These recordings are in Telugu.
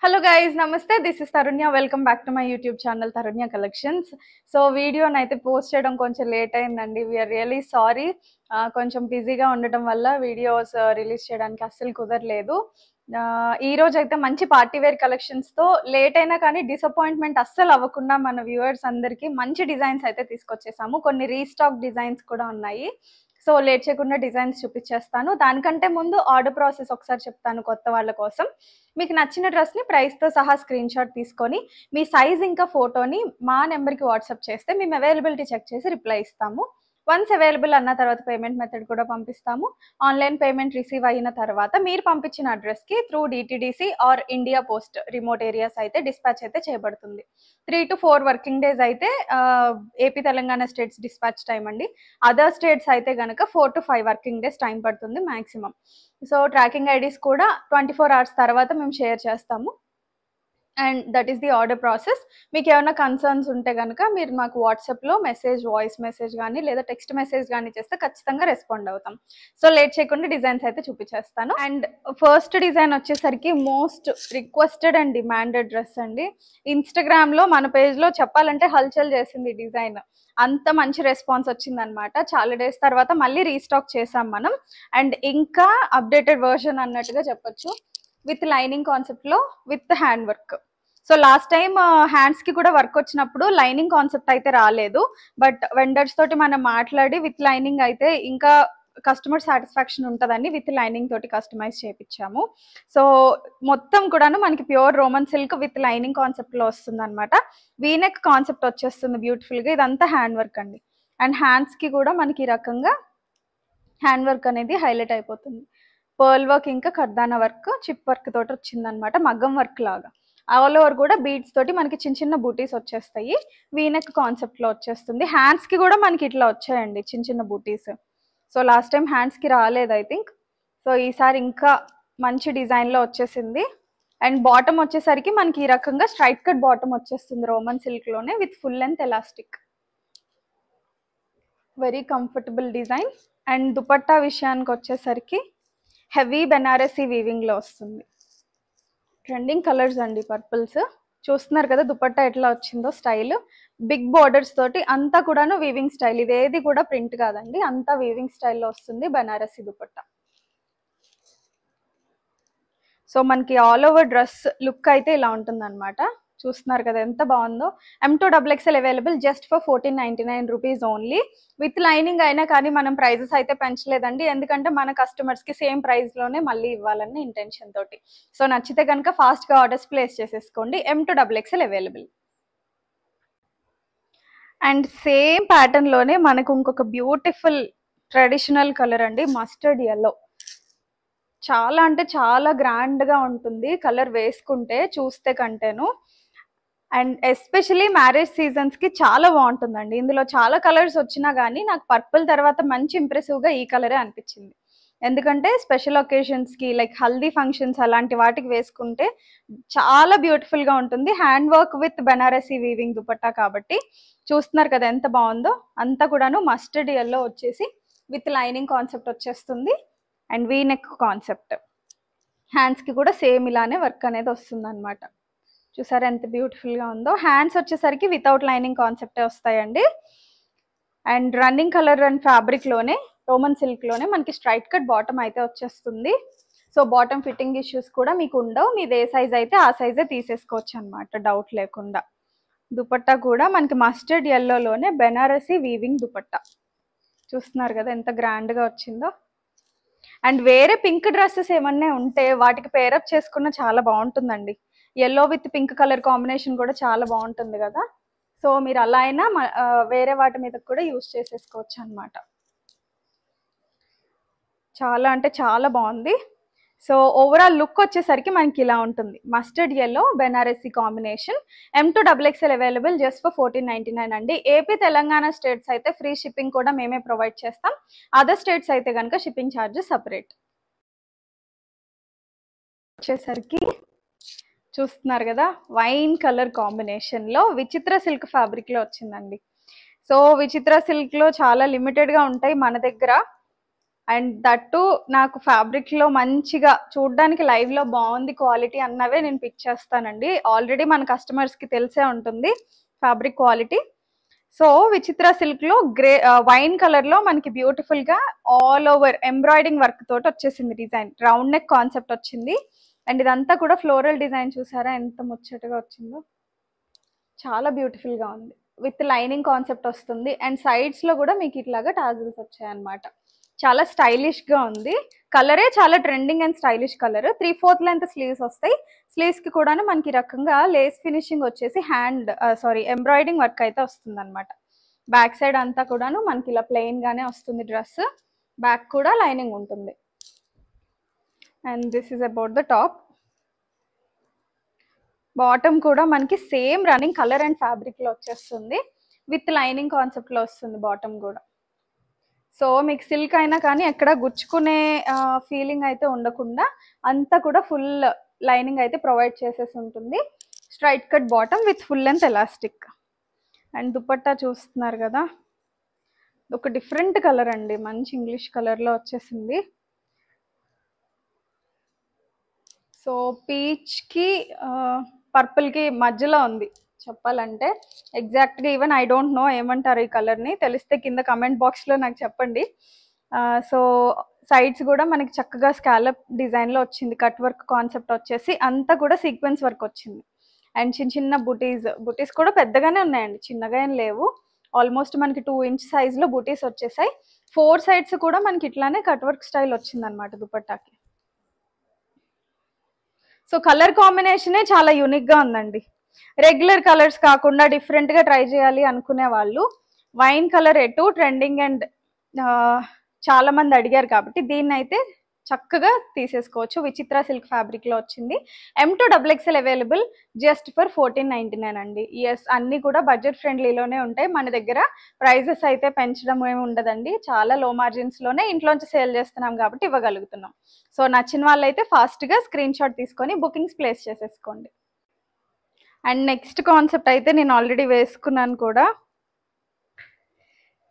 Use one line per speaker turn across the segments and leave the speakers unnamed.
Hello guys, namaste. This is Tarunya. Welcome back to my YouTube channel Tarunya Collections. So video naithe post cheyadam koncham late ayindandi. We are really sorry. Koncham busy ga undadam valla videos release cheyadaniki assalu kudaraledu. Ee roju aithe manchi party wear collections tho late aina kaani disappointment assalu avvakunda mana viewers andariki manchi designs aithe teeskochesamu. Konni restock designs kuda unnayi. So late చేయకుండా డిజైన్స్ చూపించేస్తాను. దానికంటే ముందు ఆర్డర్ ప్రాసెస్ ఒకసారి చెప్తాను కొత్త వాళ్ళ కోసం. మీకు నచ్చిన డ్రెస్ని ప్రైస్తో సహా స్క్రీన్ షాట్ తీసుకొని మీ సైజ్ ఇంకా ఫోటోని మా నెంబర్కి వాట్సాప్ చేస్తే మేము అవైలబిలిటీ చెక్ చేసి రిప్లై ఇస్తాము. వన్స్ అవైలబుల్ అన్న తర్వాత పేమెంట్ మెథడ్ కూడా పంపిస్తాము. ఆన్లైన్ పేమెంట్ రిసీవ్ అయిన తర్వాత మీరు పంపించిన అడ్రస్కి through DTDC or India post remote areas అయితే డిస్పాచ్ అయితే చేయబడుతుంది. 3 to 4 వర్కింగ్ డేస్ అయితే AP Telangana states dispatch time అండి. అదర్ స్టేట్స్ అయితే కనుక 4 to 5 వర్కింగ్ డేస్ టైం పడుతుంది మ్యాక్సిమం. సో ట్రాకింగ్ ఐడీస్ కూడా 24 hours తర్వాత మేము షేర్ చేస్తాము. And that is the order process. మీకు ఏమైనా కన్సర్న్స్ ఉంటే కనుక మీరు మాకు వాట్సాప్లో మెసేజ్, వాయిస్ మెసేజ్ కానీ లేదా టెక్స్ట్ మెసేజ్ కానీ చేస్తే ఖచ్చితంగా రెస్పాండ్ అవుతాం. సో లేట్ చేయకుండా డిజైన్స్ అయితే చూపించేస్తాను. అండ్ ఫస్ట్ డిజైన్ వచ్చేసరికి most requested and demanded dress అండి. ఇన్స్టాగ్రామ్లో మన పేజ్లో చెప్పాలంటే హల్చల్ చేసింది డిజైన్. అంత మంచి రెస్పాన్స్ వచ్చిందనమాట. చాలా డేస్ తర్వాత మళ్ళీ రీస్టాక్ చేసాం మనం. అండ్ ఇంకా అప్డేటెడ్ వర్షన్ అన్నట్టుగా చెప్పొచ్చు. విత్ లైనింగ్ కాన్సెప్ట్లో with hand work. So last time హ్యాండ్స్కి కూడా వర్క్ వచ్చినప్పుడు లైనింగ్ కాన్సెప్ట్ అయితే రాలేదు. బట్ వెండర్స్ తోటి మనం మాట్లాడి విత్ లైనింగ్ అయితే ఇంకా కస్టమర్ సాటిస్ఫాక్షన్ ఉంటుందని విత్ లైనింగ్ తోటి కస్టమైజ్ చేయించాము. సో మొత్తం కూడాను మనకి pure Roman silk with lining కాన్సెప్ట్లో వస్తుంది అనమాట. వీనెక్ కాన్సెప్ట్ వచ్చేస్తుంది బ్యూటిఫుల్గా. ఇదంతా హ్యాండ్ వర్క్ అండి. అండ్ హ్యాండ్స్కి కూడా మనకి ఈ రకంగా హ్యాండ్ వర్క్ అనేది హైలైట్ అయిపోతుంది. పర్ల్ వర్క్ ఇంకా కర్దానా వర్క్, చిప్ వర్క్ తోటి వచ్చిందనమాట, మగ్గం వర్క్ లాగా. ఆల్ ఓవర్ కూడా బీడ్స్ తోటి మనకి చిన్న చిన్న బూటీస్ వచ్చేస్తాయి. వీనెక్ కాన్సెప్ట్లో వచ్చేస్తుంది. హ్యాండ్స్కి కూడా మనకి ఇట్లా వచ్చాయండి చిన్న చిన్న బూటీస్. సో లాస్ట్ టైం హ్యాండ్స్కి రాలేదు ఐ థింక్. సో ఈసారి ఇంకా మంచి డిజైన్లో వచ్చేసింది. అండ్ బాటమ్ వచ్చేసరికి మనకి ఈ రకంగా స్ట్రైట్ కట్ బాటమ్ వచ్చేస్తుంది రోమన్ సిల్క్లోనే with full length elastic. Very comfortable design. And dupatta విషయానికి వచ్చేసరికి హెవీ బెనారసీ వీవింగ్లో వస్తుంది. ట్రెండింగ్ కలర్స్ అండి పర్పుల్స్. చూస్తున్నారు కదా దుపట్టా ఎట్లా వచ్చిందో స్టైల్. బిగ్ బోర్డర్స్ తోటి అంతా కూడాను వీవింగ్ స్టైల్. ఇదేది కూడా ప్రింట్ కాదండి, అంతా వీవింగ్ స్టైల్లో వస్తుంది బెనారసీ దుపట్టా. సో మనకి ఆల్ ఓవర్ డ్రెస్ లుక్ అయితే ఇలా ఉంటుంది అనమాట. చూస్తున్నారు కదా ఎంత బాగుందో. M2XXL available just for 1499 rupees only. With lining అయినా కానీ మనం ప్రైజెస్ అయితే పెంచలేదండి, ఎందుకంటే మన కస్టమర్స్కి సేమ్ ప్రైస్లోనే మళ్ళీ ఇవ్వాలన్న ఇంటెన్షన్ తోటి. సో నచ్చితే కనుక ఫాస్ట్గా ఆర్డర్స్ ప్లేస్ చేసేసుకోండి. M2XXL available. అండ్ సేమ్ ప్యాటర్న్లోనే మనకు ఇంకొక బ్యూటిఫుల్ ట్రెడిషనల్ కలర్ అండి, మస్టర్డ్ ఎల్లో. చాలా అంటే చాలా గ్రాండ్గా ఉంటుంది కలర్ వేసుకుంటే, చూస్తే కంటేను. అండ్ ఎస్పెషలీ మ్యారేజ్ సీజన్స్కి చాలా బాగుంటుందండి. ఇందులో చాలా కలర్స్ వచ్చినా కానీ నాకు పర్పుల్ తర్వాత మంచి ఇంప్రెసివ్గా ఈ కలరే అనిపించింది. ఎందుకంటే స్పెషల్ ఒకేషన్స్కి లైక్ హల్దీ ఫంక్షన్స్ అలాంటి వాటికి వేసుకుంటే చాలా బ్యూటిఫుల్గా ఉంటుంది. Hand work with Banarasi weaving dupatta కాబట్టి చూస్తున్నారు కదా ఎంత బాగుందో. అంతా కూడాను మస్టర్డ్ ఎల్లో వచ్చేసి విత్ లైనింగ్ కాన్సెప్ట్ వచ్చేస్తుంది. And V neck concept. హ్యాండ్స్కి కూడా సేమ్ ఇలానే వర్క్ అనేది వస్తుంది అనమాట. చూసారా ఎంత బ్యూటిఫుల్గా ఉందో. హ్యాండ్స్ వచ్చేసరికి వితౌట్ లైనింగ్ కాన్సెప్టే వస్తాయండి. అండ్ రన్నింగ్ కలర్ అండ్ ఫ్యాబ్రిక్లోనే రోమన్ సిల్క్లోనే మనకి స్ట్రైట్ కట్ బాటమ్ అయితే వచ్చేస్తుంది. సో బాటమ్ ఫిట్టింగ్ ఇష్యూస్ కూడా మీకు ఉండవు. మీది ఏ సైజ్ అయితే ఆ సైజే తీసేసుకోవచ్చు అనమాట డౌట్ లేకుండా. దుపట్టా కూడా మనకి మస్టర్డ్ ఎల్లోలోనే బెనారసీ వీవింగ్ దుపట్టా. చూస్తున్నారు కదా ఎంత గ్రాండ్గా వచ్చిందో. అండ్ వేరే పింక్ డ్రెస్సెస్ ఏమన్నా ఉంటే వాటికి పేరప్ చేసుకున్న చాలా బాగుంటుందండి. Yellow with pink colour combination కూడా చాలా బాగుంటుంది కదా. సో మీరు అలా అయినా వేరే వాటి మీద కూడా యూజ్ చేసేసుకోవచ్చు అనమాట. చాలా అంటే చాలా బాగుంది. సో ఓవరాల్ లుక్ వచ్చేసరికి మనకి ఇలా ఉంటుంది. Mustard yellow Banarasi combination. M2XXL available just for 1499 అండి. ఏపీ తెలంగాణ స్టేట్స్ అయితే ఫ్రీ షిప్పింగ్ కూడా మేమే ప్రొవైడ్ చేస్తాం. అదర్ స్టేట్స్ అయితే కనుక షిప్పింగ్ ఛార్జెస్ సపరేట్. వచ్చేసరికి చూస్తున్నారు కదా వైన్ కలర్ కాంబినేషన్లో విచిత్ర సిల్క్ ఫ్యాబ్రిక్లో వచ్చిందండి. సో విచిత్ర సిల్క్లో చాలా లిమిటెడ్గా ఉంటాయి మన దగ్గర. అండ్ దట్టు నాకు ఫ్యాబ్రిక్లో మంచిగా చూడడానికి లైవ్లో బాగుంది క్వాలిటీ అన్నవే నేను పిక్ చేస్తానండి. ఆల్రెడీ మన కస్టమర్స్కి తెలిసే ఉంటుంది ఫ్యాబ్రిక్ క్వాలిటీ. సో విచిత్ర సిల్క్లో వైన్ కలర్లో మనకి బ్యూటిఫుల్గా ఆల్ ఓవర్ ఎంబ్రాయిడింగ్ వర్క్ తోటి వచ్చేసింది డిజైన్. రౌండ్ నెక్ కాన్సెప్ట్ వచ్చింది. అండ్ ఇదంతా కూడా ఫ్లోరల్ డిజైన్ చూసారా ఎంత ముచ్చటగా వచ్చిందో, చాలా బ్యూటిఫుల్గా ఉంది. విత్ లైనింగ్ కాన్సెప్ట్ వస్తుంది. అండ్ సైడ్స్లో కూడా మీకు ఇట్లాగా టాజిల్స్ వచ్చాయన్నమాట. చాలా స్టైలిష్గా ఉంది. కలరే చాలా trending and stylish colour. 3/4 length sleeves వస్తాయి. స్లీవ్స్కి కూడా మనకి రకంగా లేస్ ఫినిషింగ్ వచ్చేసి ఎంబ్రాయిడింగ్ వర్క్ అయితే వస్తుంది అనమాట. బ్యాక్ సైడ్ అంతా కూడాను మనకి ఇలా ప్లెయిన్గానే వస్తుంది డ్రెస్. బ్యాక్ కూడా లైనింగ్ ఉంటుంది. And this is about the top. Bottom కూడా మనకి సేమ్ రన్నింగ్ కలర్ అండ్ ఫ్యాబ్రిక్లో వచ్చేస్తుంది. విత్ లైనింగ్ కాన్సెప్ట్లో వస్తుంది బాటమ్ కూడా. సో మీకు సిల్క్ అయినా కానీ ఎక్కడ గుచ్చుకునే ఫీలింగ్ అయితే ఉండకుండా అంతా కూడా ఫుల్ లైనింగ్ అయితే ప్రొవైడ్ చేసేసి ఉంటుంది. Straight cut bottom with full length elastic. And dupatta చూస్తున్నారు కదా, ఒక డిఫరెంట్ కలర్ అండి, మంచి ఇంగ్లీష్ కలర్లో వచ్చేసింది. సో పీచ్కి పర్పుల్కి మధ్యలో ఉంది చెప్పాలంటే. ఎగ్జాక్ట్గా ఈవెన్ ఐ డోంట్ నో ఏమంటారు ఈ కలర్ని, తెలిస్తే కింద కమెంట్ బాక్స్లో నాకు చెప్పండి. సో సైడ్స్ కూడా మనకి చక్కగా స్కాలప్ డిజైన్లో వచ్చింది. కట్ వర్క్ కాన్సెప్ట్ వచ్చేసి అంతా కూడా సీక్వెన్స్ వర్క్ వచ్చింది. అండ్ చిన్న చిన్న బుటీస్ కూడా పెద్దగానే ఉన్నాయండి, చిన్నగా ఏం లేవు. ఆల్మోస్ట్ మనకి 2 ఇంచ్ సైజ్లో బుటీస్ వచ్చేసాయి. 4 సైడ్స్ కూడా మనకి ఇట్లానే కట్ వర్క్ స్టైల్ వచ్చిందనమాట దుపట్టాకి. సో కలర్ కాంబినేషనే చాలా యూనిక్గా ఉందండి. రెగ్యులర్ కలర్స్ కాకుండా డిఫరెంట్గా ట్రై చేయాలి అనుకునే వాళ్ళు వైన్ కలర్ ఎటు ట్రెండింగ్ అండ్ చాలా మంది అడిగారు కాబట్టి దీన్ని అయితే చక్కగా తీసేసుకోవచ్చు. విచిత్ర సిల్క్ ఫ్యాబ్రిక్లో వచ్చింది. M to XXL available just for 1499 అండి. ఎస్, అన్నీ కూడా బడ్జెట్ ఫ్రెండ్లీలోనే ఉంటాయి. మన దగ్గర ప్రైజెస్ అయితే పెంచడం ఏమి ఉండదండి. చాలా లో మార్జిన్స్లోనే ఇంట్లోంచి సేల్ చేస్తున్నాం కాబట్టి ఇవ్వగలుగుతున్నాం. సో నచ్చిన వాళ్ళైతే ఫాస్ట్గా స్క్రీన్ షాట్ తీసుకొని బుకింగ్స్ ప్లేస్ చేసేసుకోండి. అండ్ నెక్స్ట్ కాన్సెప్ట్ అయితే నేను ఆల్రెడీ వేసుకున్నాను కూడా,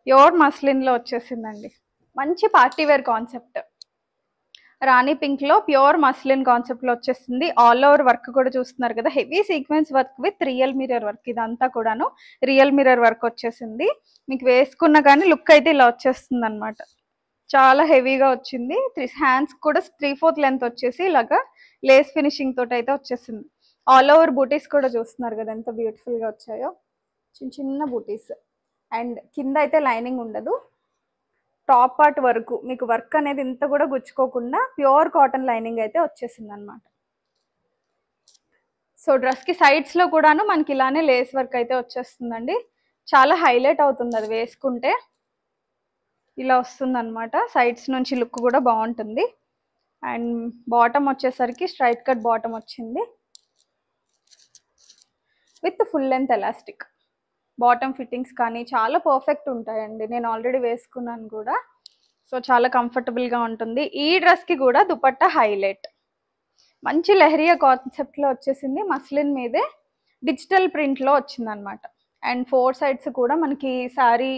ప్యూర్ మస్లిన్లో వచ్చేసిందండి. మంచి పార్టీవేర్ కాన్సెప్ట్. రాణి పింక్లో ప్యూర్ మస్లిన్ కాన్సెప్ట్లో వచ్చేస్తుంది. ఆల్ ఓవర్ వర్క్ కూడా చూస్తున్నారు కదా, heavy sequence work with real mirror work. ఇదంతా కూడాను రియల్ మిర్రర్ వర్క్ వచ్చేసింది. మీకు వేసుకున్న కానీ లుక్ అయితే ఇలా వచ్చేస్తుంది అనమాట. చాలా హెవీగా వచ్చింది. హ్యాండ్స్ కూడా 3/4 లెంత్ వచ్చేసి ఇలాగా లేస్ ఫినిషింగ్ తోటి అయితే వచ్చేసింది. ఆల్ ఓవర్ బూటీస్ కూడా చూస్తున్నారు కదా ఎంత బ్యూటిఫుల్గా వచ్చాయో, చిన్న చిన్న బూటీస్. అండ్ కింద అయితే లైనింగ్ ఉండదు. టాప్ పార్ట్ వరకు మీకు వర్క్ అనేది ఇంత కూడా గుచ్చుకోకుండా ప్యూర్ కాటన్ లైనింగ్ అయితే వచ్చేసింది అనమాట. సో డ్రెస్కి సైడ్స్లో కూడాను మనకి ఇలానే లేస్ వర్క్ అయితే వచ్చేస్తుందండి. చాలా హైలైట్ అవుతుంది అది వేసుకుంటే. ఇలా వస్తుంది అనమాట. సైడ్స్ నుంచి లుక్ కూడా బాగుంటుంది. అండ్ బాటమ్ వచ్చేసరికి స్ట్రైట్ కట్ బాటమ్ వచ్చింది with full length elastic. Bottom fittings కానీ చాలా పర్ఫెక్ట్ ఉంటాయండి. నేను ఆల్రెడీ వేసుకున్నాను కూడా. సో చాలా కంఫర్టబుల్గా ఉంటుంది. ఈ డ్రెస్కి కూడా దుపట్టా హైలైట్. మంచి లెహరియా కాన్సెప్ట్లో వచ్చేసింది. మస్లిన్ మీదే డిజిటల్ ప్రింట్లో వచ్చింది అనమాట. అండ్ 4 సైడ్స్ కూడా మనకి శారీ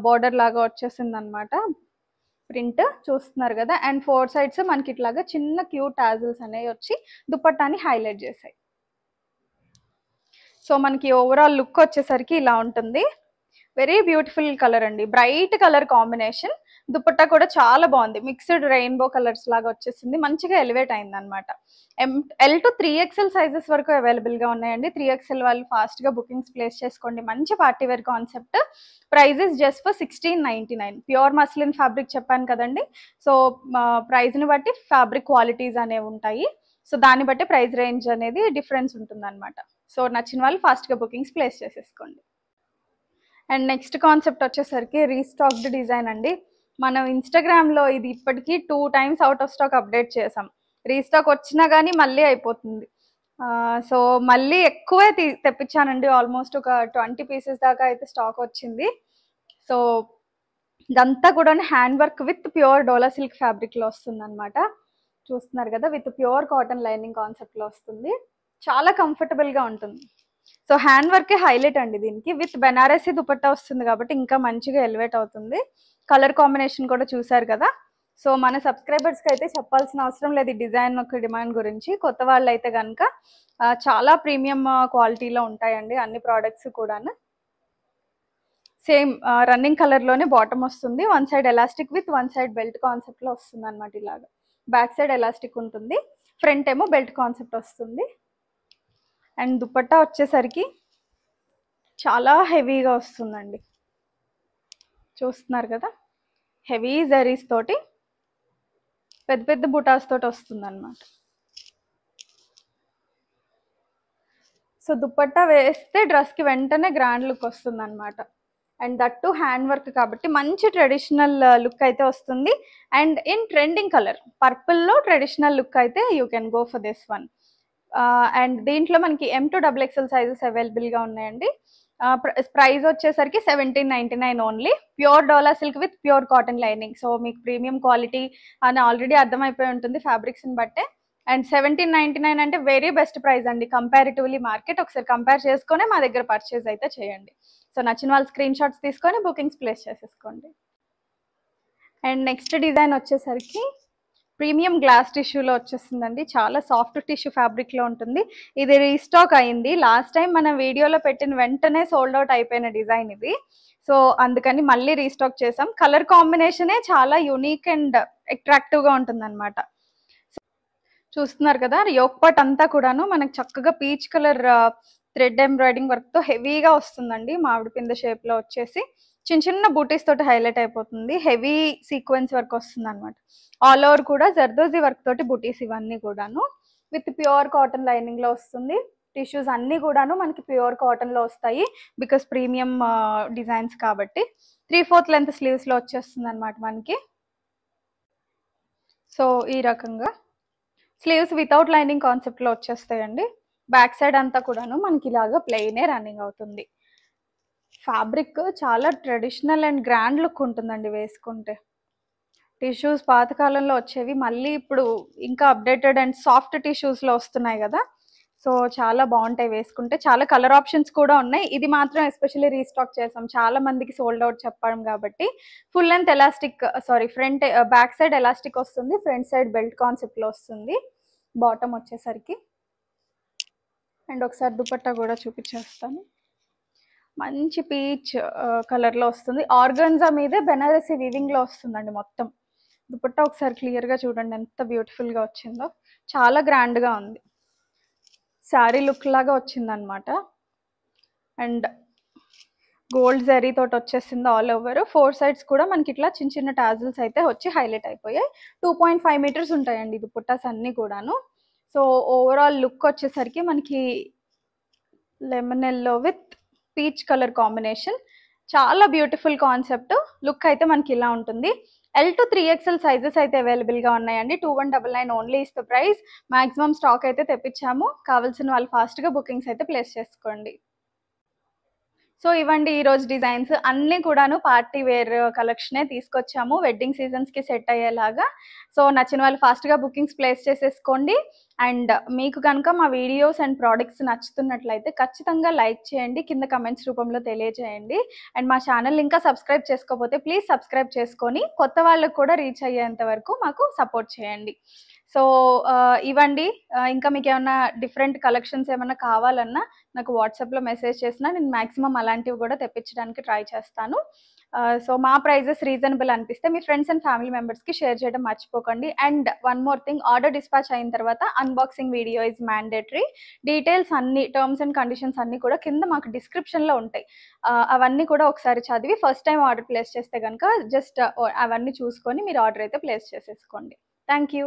బార్డర్ లాగా వచ్చేసింది అనమాట. ప్రింట్ చూస్తున్నారు కదా. అండ్ 4 సైడ్స్ మనకి ఇట్లాగా చిన్న క్యూట్ టాజిల్స్ అనేవి వచ్చి దుపట్టాని హైలైట్ చేశాయి. సో మనకి ఓవరాల్ లుక్ వచ్చేసరికి ఇలా ఉంటుంది. వెరీ బ్యూటిఫుల్ కలర్ అండి, బ్రైట్ కలర్ కాంబినేషన్. దుపట్టా కూడా చాలా బాగుంది. మిక్స్డ్ రెయిన్బో కలర్స్ లాగా వచ్చేసింది. మంచిగా ఎలివేట్ అయింది అనమాట. L to 3XL సైజెస్ వరకు అవైలబుల్గా ఉన్నాయండి. 3XL వాళ్ళు ఫాస్ట్గా బుకింగ్స్ ప్లేస్ చేసుకోండి. మంచి partywear concept. Prices just for 1699. Pure muslin fabric చెప్పాను కదండి. సో ప్రైజ్ని బట్టి ఫ్యాబ్రిక్ క్వాలిటీస్ అనేవి ఉంటాయి. సో దాన్ని బట్టి ప్రైస్ రేంజ్ అనేది డిఫరెన్స్ ఉంటుంది అనమాట. సో నచ్చిన వాళ్ళు ఫాస్ట్గా బుకింగ్స్ ప్లేస్ చేసేసుకోండి. అండ్ నెక్స్ట్ కాన్సెప్ట్ వచ్చేసరికి రీస్టాక్డ్ డిజైన్ అండి. మనం ఇన్స్టాగ్రామ్లో ఇది ఇప్పటికీ 2 times out of stock update చేసాం. రీస్టాక్ వచ్చినా కానీ మళ్ళీ అయిపోతుంది. సో మళ్ళీ ఎక్కువే తెప్పించానండి. ఆల్మోస్ట్ ఒక 20 pieces దాకా అయితే స్టాక్ వచ్చింది. సో ఇదంతా కూడా hand work with pure dola silk ఫ్యాబ్రిక్లో వస్తుంది అనమాట. చూస్తున్నారు కదా, విత్ ప్యూర్ కాటన్ లైనింగ్ కాన్సెప్ట్లో వస్తుంది. చాలా కంఫర్టబుల్గా ఉంటుంది. సో హ్యాండ్ వర్కే హైలైట్ అండి దీనికి. విత్ బెనారసీ దుపట్టా వస్తుంది కాబట్టి ఇంకా మంచిగా ఎలివేట్ అవుతుంది. కలర్ కాంబినేషన్ కూడా చూసారు కదా, సో మన సబ్స్క్రైబర్స్కి అయితే చెప్పాల్సిన అవసరం లేదు ఈ డిజైన్ ఒక డిమాండ్ గురించి. కొత్త వాళ్ళు అయితే కనుక చాలా ప్రీమియం క్వాలిటీలో ఉంటాయండి అన్ని ప్రోడక్ట్స్ కూడాను. సేమ్ రన్నింగ్ కలర్లోనే బాటమ్ వస్తుంది. One side elastic with one side belt కాన్సెప్ట్లో వస్తుంది అనమాట. ఇలాగా బ్యాక్ సైడ్ ఎలాస్టిక్ ఉంటుంది, ఫ్రంట్ ఏమో బెల్ట్ కాన్సెప్ట్ వస్తుంది. అండ్ దుపట్టా వచ్చేసరికి చాలా హెవీగా వస్తుందండి. చూస్తున్నారు కదా, హెవీ జరీస్ తోటి పెద్ద పెద్ద బుటాస్ తోటి వస్తుంది అనమాట. సో దుపట్టా వేస్తే డ్రెస్కి వెంటనే గ్రాండ్ లుక్ వస్తుంది అనమాట. And that to hand work కాబట్టి మంచి ట్రెడిషనల్ లుక్ అయితే వస్తుంది. అండ్ ఇన్ ట్రెండింగ్ కలర్ పర్పుల్లో ట్రెడిషనల్ లుక్ అయితే you can go for this one. And దీంట్లో మనకి M2 XXL సైజెస్ అవైలబుల్గా ఉన్నాయండి. ప్రైస్ వచ్చేసరికి 1799 only. Pure dola silk with pure cotton lining. So మీకు ప్రీమియం క్వాలిటీ అని ఆల్రెడీ అర్థమైపోయి ఉంటుంది ఫ్యాబ్రిక్స్ని బట్టే. అండ్ 1799 అంటే వెరీ బెస్ట్ ప్రైస్ అండి కంపారిటివ్లీ మార్కెట్. ఒకసారి కంపేర్ చేసుకొని మా దగ్గర పర్చేజ్ అయితే చేయండి. సో నచ్చిన వాళ్ళు స్క్రీన్ షాట్స్ తీసుకొని బుకింగ్స్ ప్లేస్ చేసేసుకోండి. అండ్ నెక్స్ట్ డిజైన్ వచ్చేసరికి ప్రీమియం గ్లాస్ టిష్యూలో వచ్చేస్తుందండి. చాలా సాఫ్ట్ టిష్యూ ఫ్యాబ్రిక్లో ఉంటుంది. ఇది రీస్టాక్ అయింది. లాస్ట్ టైం మనం వీడియోలో పెట్టిన వెంటనే సోల్డ్ అవుట్ అయిపోయిన డిజైన్ ఇది. సో అందుకని మళ్ళీ రీస్టాక్ చేసాం. కలర్ కాంబినేషనే చాలా యూనిక్ అండ్ అట్రాక్టివ్గా ఉంటుంది అనమాట. చూస్తున్నారు కదా, యోక్ పార్ట్ అంతా కూడాను మనకు చక్కగా పీచ్ కలర్ థ్రెడ్ ఎంబ్రాయిడింగ్ వర్క్తో హెవీగా వస్తుందండి. మామిడి పిందె షేప్లో వచ్చేసి చిన్న చిన్న బూటీస్ తోటి హైలైట్ అయిపోతుంది. హెవీ సీక్వెన్స్ వర్క్ వస్తుంది అనమాట. ఆల్ ఓవర్ కూడా జర్దోజీ వర్క్ తోటి బూటీస్ ఇవన్నీ కూడాను విత్ ప్యూర్ కాటన్ లైనింగ్లో వస్తుంది. టిష్యూస్ అన్నీ కూడాను మనకి ప్యూర్ కాటన్లో వస్తాయి బికాస్ ప్రీమియం డిజైన్స్ కాబట్టి. 3/4 లెంత్ స్లీవ్స్లో వచ్చేస్తుంది అనమాట మనకి. సో ఈ రకంగా స్లీవ్స్ వితౌట్ లైనింగ్ కాన్సెప్ట్లో వచ్చేస్తాయండి. బ్యాక్ సైడ్ అంతా కూడాను మనకి ఇలాగా ప్లెయినే రన్నింగ్ అవుతుంది. ఫ్యాబ్రిక్ చాలా ట్రెడిషనల్ అండ్ గ్రాండ్ లుక్ ఉంటుందండి వేసుకుంటే. టిష్యూస్ పాతకాలంలో వచ్చేవి మళ్ళీ ఇప్పుడు ఇంకా అప్డేటెడ్ అండ్ సాఫ్ట్ టిష్యూస్లో వస్తున్నాయి కదా. సో చాలా బాగుంటాయి వేసుకుంటే. చాలా కలర్ ఆప్షన్స్ కూడా ఉన్నాయి. ఇది మాత్రం ఎస్పెషల్లీ రీస్టాక్ చేసాం, చాలా మందికి సోల్డ్ అవుట్ చెప్పడం కాబట్టి. Full length elastic front back side elastic వస్తుంది, ఫ్రంట్ సైడ్ బెల్ట్ కాన్సెప్ట్లో వస్తుంది బాటమ్ వచ్చేసరికి. అండ్ ఒకసారి దుపట్టా కూడా చూపించేస్తాను. మంచి పీచ్ కలర్లో వస్తుంది. ఆర్గన్జా మీదే బెనారసీ వీవింగ్లో వస్తుందండి మొత్తం. దుపట్టా ఒకసారి క్లియర్గా చూడండి ఎంత బ్యూటిఫుల్గా వచ్చిందో. చాలా గ్రాండ్గా ఉంది, శారీ లుక్ లాగా వచ్చిందనమాట. అండ్ గోల్డ్ జరీ తోటి వచ్చేసింది ఆల్ ఓవర్. 4 సైడ్స్ కూడా మనకి ఇట్లా చిన్న చిన్న టాజిల్స్ అయితే వచ్చి హైలైట్ అయిపోయాయి. 2.5 మీటర్స్ ఉంటాయండి దుపట్టాస్ అన్నీ కూడాను. సో ఓవరాల్ లుక్ వచ్చేసరికి మనకి lemon yellow with peach colour combination. చాలా బ్యూటిఫుల్ కాన్సెప్ట్. లుక్ అయితే మనకి ఇలా ఉంటుంది. L to 3XL సైజెస్ అయితే అవైలబుల్గా ఉన్నాయండి. 2199 only is the price. Maximum stock అయితే తెప్పించాము. కావాల్సిన వాళ్ళు ఫాస్ట్గా బుకింగ్స్ అయితే ప్లేస్ చేసుకోండి. సో ఇవ్వండి ఈరోజు డిజైన్స్ అన్నీ కూడాను పార్టీ వేర్ కలెక్షనే తీసుకొచ్చాము వెడ్డింగ్ సీజన్స్కి సెట్ అయ్యేలాగా. సో నచ్చిన వాళ్ళు ఫాస్ట్గా బుకింగ్స్ ప్లేస్ చేసేసుకోండి. అండ్ మీకు కనుక మా వీడియోస్ అండ్ ప్రోడక్ట్స్ నచ్చుతున్నట్లయితే ఖచ్చితంగా లైక్ చేయండి, కింద కమెంట్స్ రూపంలో తెలియజేయండి. అండ్ మా ఛానల్ ఇంకా సబ్స్క్రైబ్ చేసుకోకపోతే ప్లీజ్ సబ్స్క్రైబ్ చేసుకొని కొత్త వాళ్ళకు కూడా రీచ్ అయ్యేంత వరకు మాకు సపోర్ట్ చేయండి. సో ఇవ్వండి. ఇంకా మీకు ఏమైనా డిఫరెంట్ కలెక్షన్స్ ఏమైనా కావాలన్నా నాకు వాట్సాప్లో మెసేజ్ చేసినా నేను మ్యాక్సిమం అలాంటివి కూడా తెప్పించడానికి ట్రై చేస్తాను. సో మా ప్రైజెస్ రీజనబుల్ అనిపిస్తే మీ ఫ్రెండ్స్ అండ్ ఫ్యామిలీ మెంబర్స్కి షేర్ చేయడం మర్చిపోకండి. And one more thing, order dispatch అయిన తర్వాత unboxing video is mandatory. Details అన్ని, టర్మ్స్ అండ్ కండిషన్స్ అన్నీ కూడా కింద మాకు డిస్క్రిప్షన్లో ఉంటాయి. అవన్నీ కూడా ఒకసారి చదివి ఫస్ట్ టైం ఆర్డర్ ప్లేస్ చేస్తే కనుక జస్ట్ అవన్నీ చూసుకొని మీరు ఆర్డర్ అయితే ప్లేస్ చేసేసుకోండి. Thank you.